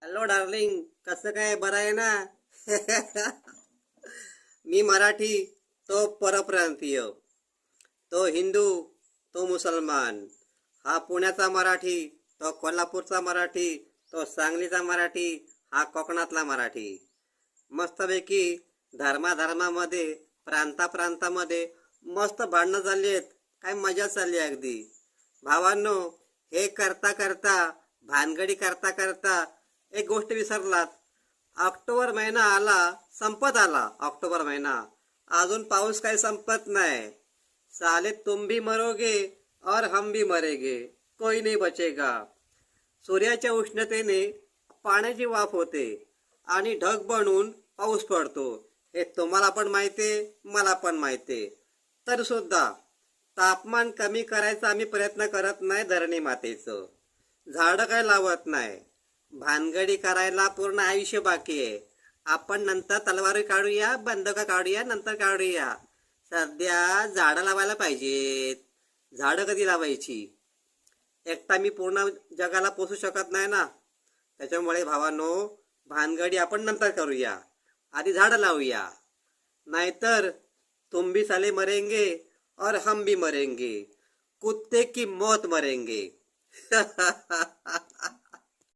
Hello darling, कसं काय, बरं आहे ना? मी मराठी, तो परप्रांतीय, तो हिंदू, तो मुसलमान. हा पुण्याचा मराठी, तो कोल्हापूरचा मराठी, तो सांगलीचा मराठी, हा कोकणातला मराठी. मस्तपैकी धर्माधर्मामध्ये, प्रांताप्रांतामध्ये मस्त भांडणं झाली आहेत. काय मजा चालली आहे अगदी. भावांनो, हे करता करता, भानगडी करता करता एक गोष्ट विसरलात. ऑक्टोबर महिना आला, संपत आला ऑक्टोबर महिना. अजून पाऊस काही संपत नाही. साले तुम भी मरोगे और हम भी मरेगे, कोई नहीं बचेगा. सूर्याच्या उष्णतेने पाण्याची वाफ होते आणि ढग बनून पाऊस पडतो. हे तुम्हाला पण माहितीये, मला पण माहितीये. तर सुद्धा तापमान कमी करायचा आम्ही प्रयत्न करत नाही धरणी मातेचं. झाडं काय लावत नाही. भानगडी करायला पूर्ण आयुष्य बाकी आहे. आपण नंतर तलवारी काढूया, बंदुका काढूया, नंतर काढूया. सध्या झाडं लावायला पाहिजेत. झाडं कधी लावायची? एकटा मी पूर्ण जगाला पोसू शकत नाही ना. त्याच्यामुळे भावांनो, भानगडी आपण नंतर करूया. आधी झाडं लावूया. नाहीतर तुम भी साले मरेंगे और हम भी मरेंगे. कुत्ते की मौत मरेंगे.